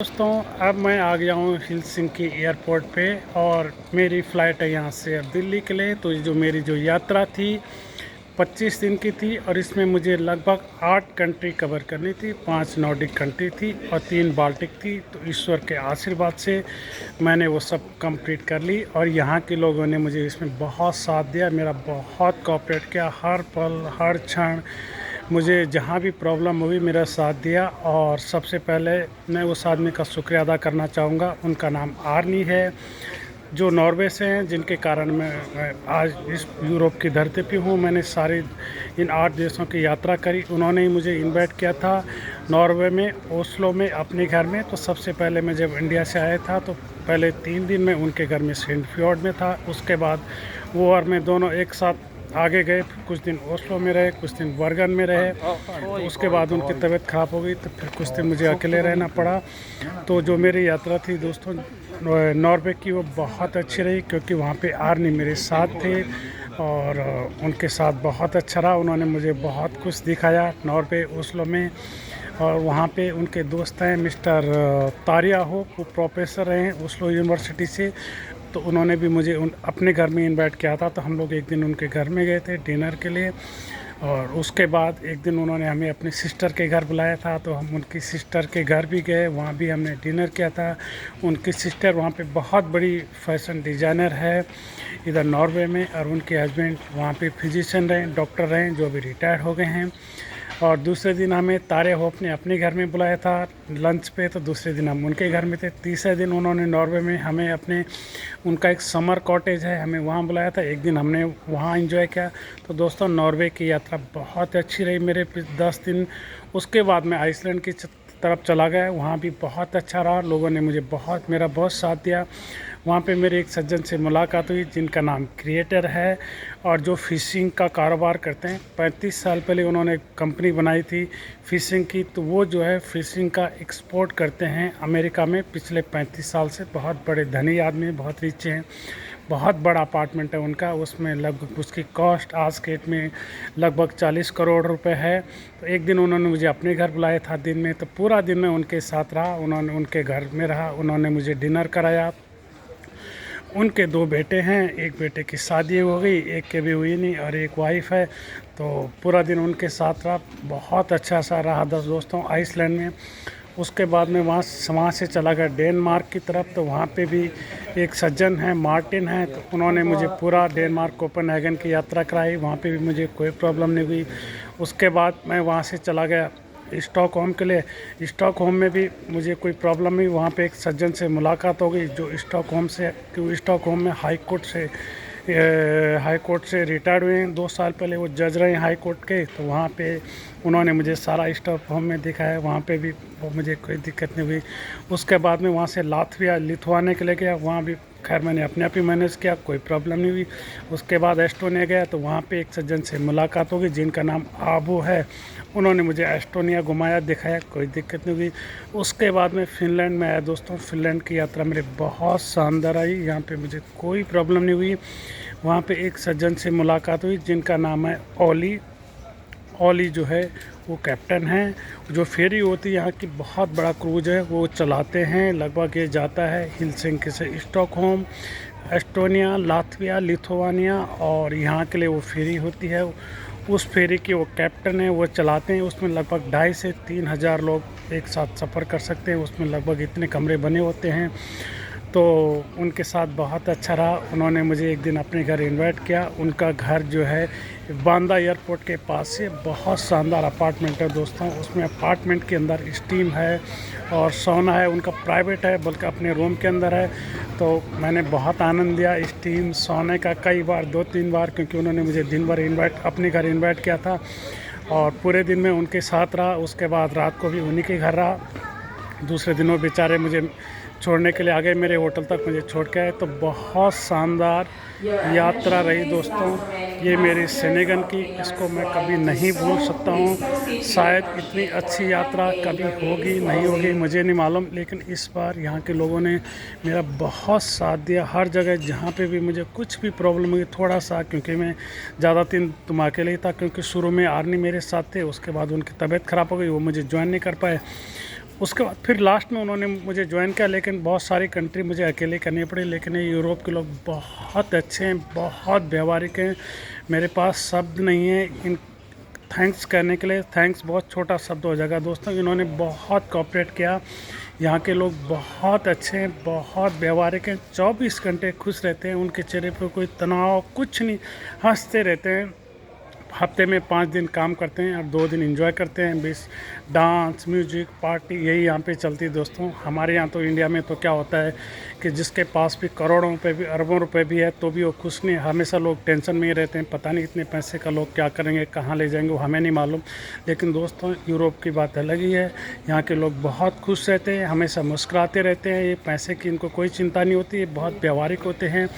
दोस्तों, अब मैं आ गया हूँ हेलसिंकी एयरपोर्ट पे और मेरी फ़्लाइट है यहाँ से अब दिल्ली के लिए। तो जो मेरी यात्रा थी 25 दिन की थी और इसमें मुझे लगभग 8 कंट्री कवर करनी थी। 5 नॉर्डिक कंट्री थी और 3 बाल्टिक थी। तो ईश्वर के आशीर्वाद से मैंने वो सब कंप्लीट कर ली और यहाँ के लोगों ने मुझे इसमें बहुत साथ दिया, मेरा बहुत कोऑपरेट किया। हर पल हर क्षण मुझे जहाँ भी प्रॉब्लम हुई मेरा साथ दिया। और सबसे पहले मैं उस आदमी का शुक्रिया अदा करना चाहूँगा। उनका नाम आर्नी है, जो नॉर्वे से हैं, जिनके कारण मैं आज इस यूरोप की धरती पे हूँ। मैंने सारी इन 8 देशों की यात्रा करी। उन्होंने ही मुझे इनवाइट किया था नॉर्वे में, ओस्लो में, अपने घर में। तो सबसे पहले मैं जब इंडिया से आया था तो पहले 3 दिन मैं उनके घर में सेंटफ्योर्ड में था। उसके बाद वो और मैं दोनों एक साथ आगे गए। कुछ दिन ओस्लो में रहे, कुछ दिन बर्गन में रहे। तो उसके बाद उनकी तबीयत ख़राब हो गई तो फिर कुछ दिन मुझे अकेले रहना पड़ा। तो जो मेरी यात्रा थी दोस्तों नॉर्वे की, वो बहुत अच्छी रही क्योंकि वहाँ पे आर्नी मेरे साथ थे और उनके साथ बहुत अच्छा रहा। उन्होंने मुझे बहुत कुछ दिखाया नॉर्वे ओस्लो में। और वहाँ पे उनके दोस्त हैं मिस्टर तारिया हो, वो प्रोफेसर हैं ओस्लो यूनिवर्सिटी से। तो उन्होंने भी मुझे अपने घर में इनवाइट किया था। तो हम लोग एक दिन उनके घर में गए थे डिनर के लिए। और उसके बाद एक दिन उन्होंने हमें अपनी सिस्टर के घर बुलाया था, तो हम उनकी सिस्टर के घर भी गए, वहाँ भी हमने डिनर किया था। उनकी सिस्टर वहाँ पे बहुत बड़ी फैशन डिज़ाइनर है इधर नॉर्वे में, और उनके हस्बैंड वहाँ पे फिजिशियन रहे, डॉक्टर रहे, जो अभी रिटायर हो गए हैं। और दूसरे दिन हमें तारे होप ने अपने घर में बुलाया था लंच पे, तो दूसरे दिन हम उनके घर में थे। तीसरे दिन उन्होंने नॉर्वे में हमें अपने, उनका एक समर कॉटेज है, हमें वहाँ बुलाया था। एक दिन हमने वहाँ एंजॉय किया। तो दोस्तों नॉर्वे की यात्रा बहुत अच्छी रही मेरे 10 दिन। उसके बाद मैं आइसलैंड की तरफ चला गया, वहाँ भी बहुत अच्छा रहा। लोगों ने मुझे मेरा बहुत साथ दिया। वहाँ पे मेरे एक सज्जन से मुलाकात हुई जिनका नाम क्रिएटर है और जो फ़िशिंग का कारोबार करते हैं। 35 साल पहले उन्होंने एक कंपनी बनाई थी फ़िशिंग की। तो वो जो है फ़िशिंग का एक्सपोर्ट करते हैं अमेरिका में पिछले 35 साल से। बहुत बड़े धनी आदमी, बहुत रिच हैं। बहुत बड़ा अपार्टमेंट है उनका, उसमें लगभग उसकी कॉस्ट आज के डेट में लगभग 40 करोड़ रुपए है। तो एक दिन उन्होंने मुझे अपने घर बुलाया था दिन में, तो पूरा दिन मैं उनके साथ रहा, उन्होंने उनके घर में रहा, उन्होंने मुझे डिनर कराया। उनके 2 बेटे हैं, एक बेटे की शादी हो गई, एक के भी हुई नहीं, और एक वाइफ है। तो पूरा दिन उनके साथ रहा, बहुत अच्छा सा रहा दोस्तों आइसलैंड में। उसके बाद में वहाँ से चला गया डेनमार्क की तरफ। तो वहाँ पे भी एक सज्जन है मार्टिन है, तो उन्होंने मुझे पूरा डेनमार्क कोपेनहेगन की यात्रा कराई। वहाँ पे भी मुझे कोई प्रॉब्लम नहीं हुई। उसके बाद मैं वहाँ से चला गया स्टॉकहोम के लिए। स्टॉकहोम में भी मुझे कोई प्रॉब्लम नहीं। वहाँ पे एक सज्जन से मुलाकात हो गई जो स्टॉकहोम में हाई कोर्ट से रिटायर्ड हुए हैं 2 साल पहले। वो जज रहे हैं हाई कोर्ट के। तो वहाँ पे उन्होंने मुझे सारा स्टॉकहोम में दिखाया, वहाँ पे भी मुझे कोई दिक्कत नहीं हुई। उसके बाद में वहाँ से लिथुआनिया के लिए गया, वहाँ भी खैर मैंने अपने आप ही मैनेज किया, कोई प्रॉब्लम नहीं हुई। उसके बाद एस्टोनिया गया, तो वहाँ पे एक सज्जन से मुलाकात होगी जिनका नाम आबू है। उन्होंने मुझे एस्टोनिया घुमाया, दिखाया, कोई दिक्कत नहीं हुई। उसके बाद में फ़िनलैंड में आया दोस्तों। फ़िनलैंड की यात्रा मेरी बहुत शानदार आई, यहाँ पे मुझे कोई प्रॉब्लम नहीं हुई। वहाँ पे एक सज्जन से मुलाकात हुई जिनका नाम है ओली। ओली जो है वो कैप्टन हैं, जो फेरी होती है यहाँ की, बहुत बड़ा क्रूज है, वो चलाते हैं। लगभग ये जाता है हेलसिंकी से स्टॉकहोम, एस्टोनिया, लातविया, लिथुआनिया, और यहाँ के लिए वो फेरी होती है। उस फेरी के वो कैप्टन है, वो चलाते हैं। उसमें लगभग 2,500 से 3,000 लोग एक साथ सफ़र कर सकते हैं। उसमें लगभग इतने कमरे बने होते हैं। तो उनके साथ बहुत अच्छा रहा। उन्होंने मुझे एक दिन अपने घर इनवाइट किया। उनका घर जो है बांदा एयरपोर्ट के पास से, बहुत शानदार अपार्टमेंट है दोस्तों। उसमें अपार्टमेंट के अंदर स्टीम है और सोना है, उनका प्राइवेट है, बल्कि अपने रूम के अंदर है। तो मैंने बहुत आनंद लिया स्टीम सोने का, कई बार 2-3 बार, क्योंकि उन्होंने मुझे दिन भर अपने घर इन्वाइट किया था और पूरे दिन में उनके साथ रहा। उसके बाद रात को भी उन्हीं के घर रहा। दूसरे दिनों बेचारे मुझे छोड़ने के लिए आ गए, मेरे होटल तक मुझे छोड़ के आए। तो बहुत शानदार यात्रा रही दोस्तों ये मेरी सेनेगन की, इसको मैं कभी नहीं भूल सकता हूँ। शायद इतनी अच्छी यात्रा कभी होगी नहीं होगी मुझे नहीं मालूम, लेकिन इस बार यहाँ के लोगों ने मेरा बहुत साथ दिया। हर जगह जहाँ पे भी मुझे कुछ भी प्रॉब्लम हुई, थोड़ा सा, क्योंकि मैं ज़्यादा दिन तुम अकेले ही था, क्योंकि शुरू में आर्नी मेरे साथ थे, उसके बाद उनकी तबीयत ख़राब हो गई, वो मुझे ज्वाइन नहीं कर पाए। उसके बाद फिर लास्ट में उन्होंने मुझे ज्वाइन किया, लेकिन बहुत सारी कंट्री मुझे अकेले करनी पड़ी। लेकिन ये यूरोप के लोग बहुत अच्छे हैं, बहुत व्यवहारिक हैं, मेरे पास शब्द नहीं है इन थैंक्स करने के लिए। थैंक्स बहुत छोटा शब्द हो जाएगा दोस्तों। इन्होंने बहुत कोऑपरेट किया। यहाँ के लोग बहुत अच्छे हैं, बहुत व्यवहारिक हैं, 24 घंटे खुश रहते हैं, उनके चेहरे पर कोई तनाव कुछ नहीं, हंसते रहते हैं। हफ्ते में 5 दिन काम करते हैं और 2 दिन एंजॉय करते हैं। बस डांस, म्यूजिक, पार्टी यही यहाँ पे चलती है दोस्तों। हमारे यहाँ तो इंडिया में तो क्या होता है कि जिसके पास भी करोड़ों रुपए भी, अरबों रुपए भी है तो भी वो खुश नहीं। हमेशा लोग टेंशन में ही रहते हैं, पता नहीं इतने पैसे का लोग क्या करेंगे, कहाँ ले जाएंगे, वो हमें नहीं मालूम। लेकिन दोस्तों यूरोप की बात अलग ही है। यहाँ के लोग बहुत खुश रहते हैं, हमेशा मुस्कुराते रहते हैं। ये पैसे की इनको कोई चिंता नहीं होती, ये बहुत व्यवहारिक होते हैं।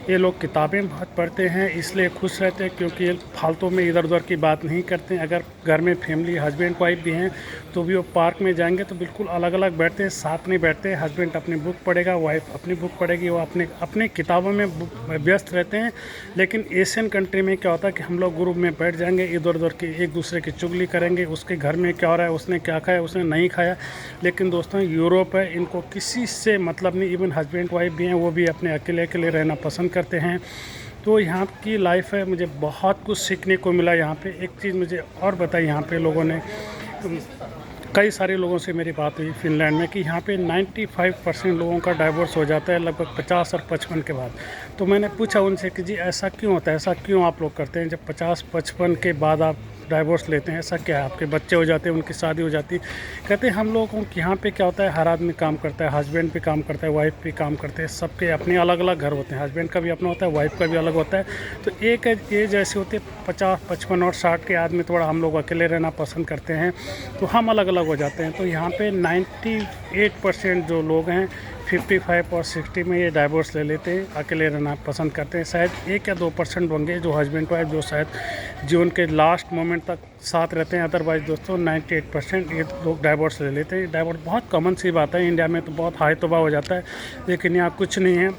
ये लोग किताबें बहुत पढ़ते हैं, इसलिए खुश रहते हैं, क्योंकि ये फालतू में इधर उधर की बात नहीं करते हैं। अगर घर में फैमिली हस्बैंड वाइफ भी हैं तो भी वो पार्क में जाएंगे तो बिल्कुल अलग अलग बैठते हैं, साथ नहीं बैठते हैं। हस्बैंड अपनी बुक पढ़ेगा, वाइफ अपनी बुक पढ़ेगी, वो अपने किताबों में व्यस्त रहते हैं। लेकिन एशियन कंट्री में क्या होता है कि हम लोग ग्रुप में बैठ जाएंगे, इधर उधर की एक दूसरे की चुगली करेंगे, उसके घर में क्या हो रहा है, उसने क्या खाया, उसने नहीं खाया। लेकिन दोस्तों यूरोप है, इनको किसी से मतलब नहीं। इवन हस्बैंड वाइफ भी हैं, वो भी अपने अकेले अकेले रहना पसंद करते हैं। तो यहाँ की लाइफ है, मुझे बहुत कुछ सीखने को मिला यहाँ पे। एक चीज़ मुझे और बताई यहाँ पे लोगों ने, कई सारे लोगों से मेरी बात हुई फिनलैंड में कि यहाँ पे 95% लोगों का डाइवोर्स हो जाता है लगभग 50 और 55 के बाद। तो मैंने पूछा उनसे कि जी ऐसा क्यों होता है, ऐसा क्यों आप लोग करते हैं जब 50-55 के बाद आप डाइवोर्स लेते हैं, ऐसा क्या है, आपके बच्चे हो जाते हैं, उनकी शादी हो जाती है। कहते हैं हम लोगों के यहाँ पे क्या होता है, हर आदमी काम करता है, हस्बैंड भी काम करता है, वाइफ भी काम करते हैं, सबके अपने अलग अलग घर होते हैं, हस्बैंड का भी अपना होता है, वाइफ का भी अलग होता है। तो एक एज ऐसी होती है 50, 55 और 60 के आदमी थोड़ा हम लोग अकेले रहना पसंद करते हैं, तो हम अलग अलग हो जाते हैं। तो यहाँ पे 98% जो लोग हैं 55 और 60 में ये डाइवोर्स ले लेते हैं, अकेले रहना पसंद करते हैं। शायद 1 या 2% होंगे जो हस्बैंड वाइफ जो शायद जीवन के लास्ट मोमेंट तक साथ रहते हैं। अदरवाइज़ दोस्तों 98% ये लोग डाइवोर्स ले लेते हैं। डाइवोर्स बहुत कॉमन सी बात है, इंडिया में तो बहुत हाई तौबा हो जाता है, लेकिन यहाँ कुछ नहीं है।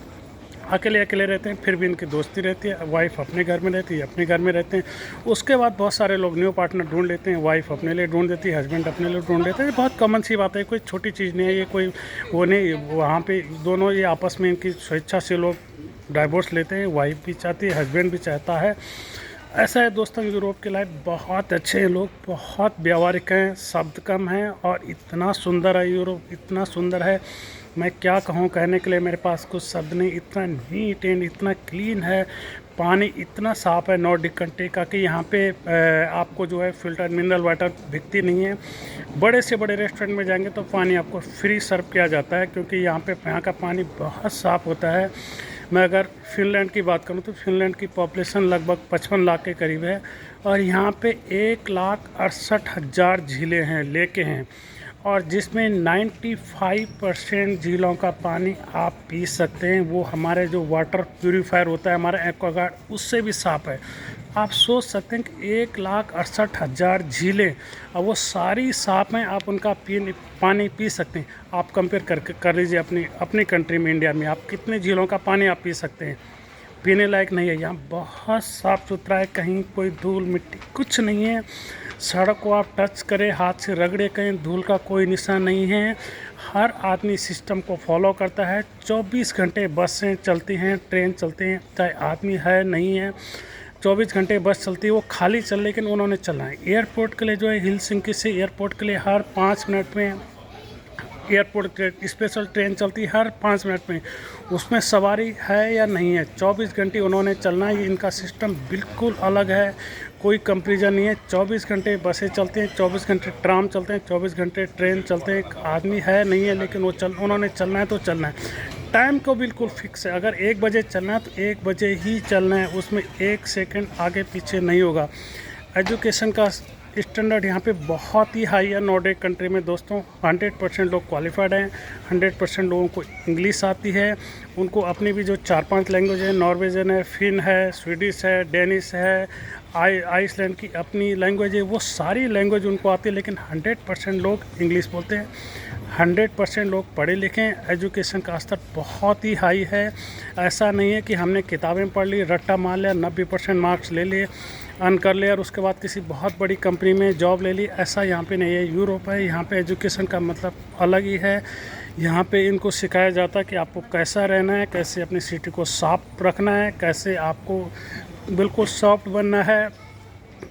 अकेले अकेले रहते हैं, फिर भी इनकी दोस्ती रहती है। वाइफ अपने घर में रहती है, अपने घर में रहते हैं। उसके बाद बहुत सारे लोग न्यू पार्टनर ढूंढ लेते हैं, वाइफ अपने लिए ढूंढ देती है, हस्बैंड अपने लिए ढूंढ लेते हैं। बहुत कॉमन सी बात है, कोई छोटी चीज़ नहीं है ये, कोई वो नहीं। वहाँ पे दोनों ये आपस में इनकी स्वेच्छा से लोग डाइवोर्स लेते हैं, वाइफ भी चाहती है, हस्बैंड भी चाहता है। ऐसा है दोस्तों, यूरोप की लाइफ बहुत अच्छे हैं लोग, बहुत व्यवहारिक हैं, शब्द कम हैं और इतना सुंदर है यूरोप, इतना सुंदर है, मैं क्या कहूँ, कहने के लिए मेरे पास कुछ शब्द नहीं। इतना नीट एंड इतना क्लीन है, पानी इतना साफ़ है नॉर्डिक कंट्री का कि यहाँ पे आपको जो है फ़िल्टर मिनरल वाटर बिकती नहीं है। बड़े से बड़े रेस्टोरेंट में जाएंगे तो पानी आपको फ्री सर्व किया जाता है, क्योंकि यहाँ का पानी बहुत साफ़ होता है। मैं अगर फ़िनलैंड की बात करूं तो फ़िनलैंड की पॉपुलेशन लगभग 55 लाख के करीब है और यहाँ पे 1,68,000 झीलें हैं, लेके हैं, और जिसमें 95% झीलों का पानी आप पी सकते हैं। वो हमारे जो वाटर प्यूरीफायर होता है, हमारा एक्वागार्ड, उससे भी साफ़ है। आप सोच सकते हैं कि 1,68,000 झीलें और वो सारी साफ़ हैं, आप उनका पानी पी सकते हैं। आप कंपेयर कर लीजिए अपनी कंट्री में, इंडिया में आप कितने झीलों का पानी आप पी सकते हैं। पीने लायक नहीं है, यहाँ बहुत साफ़ सुथरा है, कहीं कोई धूल मिट्टी कुछ नहीं है। सड़क को आप टच करें, हाथ से रगड़े, कहीं धूल का कोई निशान नहीं है। हर आदमी सिस्टम को फॉलो करता है। 24 घंटे बसें चलती हैं, ट्रेन चलती हैं, चाहे आदमी है नहीं है, 24 घंटे बस चलती है, वो खाली चल, लेकिन उन्होंने चलना है। एयरपोर्ट के लिए जो है, हेलसिंकी से एयरपोर्ट के लिए हर 5 मिनट में एयरपोर्ट स्पेशल ट्रेन चलती है, हर 5 मिनट में। उसमें सवारी है या नहीं है, 24 घंटे उन्होंने चलना है। इनका सिस्टम बिल्कुल अलग है, कोई कंपेरिजन नहीं है। 24 घंटे बसें चलती हैं, 24 घंटे ट्राम चलते हैं, 24 घंटे ट्रेन चलते हैं। आदमी है नहीं है, लेकिन उन्होंने चलना है तो चलना है। टाइम को बिल्कुल फिक्स है, अगर 1 बजे चलना है तो 1 बजे ही चलना है, उसमें 1 सेकंड आगे पीछे नहीं होगा। एजुकेशन का स्टैंडर्ड यहाँ पे बहुत ही हाई है नॉर्डिक कंट्री में दोस्तों। 100% लोग क्वालिफाइड हैं, 100% लोगों को इंग्लिश आती है। उनको अपनी भी जो 4-5 लैंग्वेज है, नॉर्वेजन है, फिन है, स्वीडिश है, डेनिश है, आइसलैंड की अपनी लैंग्वेज है, वो सारी लैंग्वेज उनको आती है। लेकिन 100% लोग इंग्लिश बोलते हैं, 100% लोग पढ़े लिखे हैं, एजुकेशन का स्तर बहुत ही हाई है। ऐसा नहीं है कि हमने किताबें पढ़ ली, रट्टा मार लिया, 90% मार्क्स ले लिए, अर्न कर लिया और उसके बाद किसी बहुत बड़ी कंपनी में जॉब ले ली। ऐसा यहाँ पे नहीं है। यूरोप है, यहाँ पे एजुकेशन का मतलब अलग ही है। यहाँ पे इनको सिखाया जाता है कि आपको कैसा रहना है, कैसे अपनी सिटी को साफ रखना है, कैसे आपको बिल्कुल सॉफ्ट बनना है,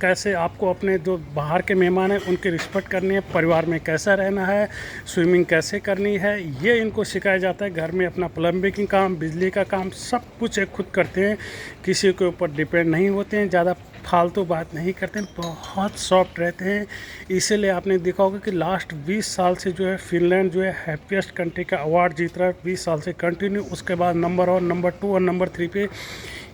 कैसे आपको अपने जो बाहर के मेहमान हैं उनकी रिस्पेक्ट करनी है, परिवार में कैसा रहना है, स्विमिंग कैसे करनी है, ये इनको सिखाया जाता है। घर में अपना प्लम्बिंग का काम, बिजली का काम सब कुछ खुद करते हैं, किसी के ऊपर डिपेंड नहीं होते हैं, ज़्यादा फालतू बात नहीं करते हैं, बहुत सॉफ्ट रहते हैं। इसीलिए आपने देखा होगा कि लास्ट 20 साल से जो है फिनलैंड जो है हैप्पीएस्ट कंट्री का अवार्ड जीत रहा है 20 साल से कंटिन्यू। उसके बाद नंबर 1, नंबर 2 और नंबर 3 पे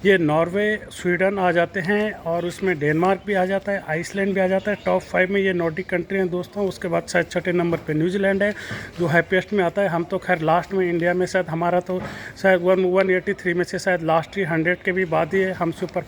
ये नॉर्वे, स्वीडन आ जाते हैं और उसमें डेनमार्क भी आ जाता है, आइसलैंड भी आ जाता है। टॉप 5 में ये नॉर्डिक कंट्री हैं दोस्तों। उसके बाद शायद छठे नंबर पे न्यूजीलैंड है जो हैप्पीएस्ट में आता है। हम तो खैर लास्ट में इंडिया में शायद हमारा तो शायद 183 में से शायद लास्ट ही 100 के भी बाद ही है, हमसे ऊपर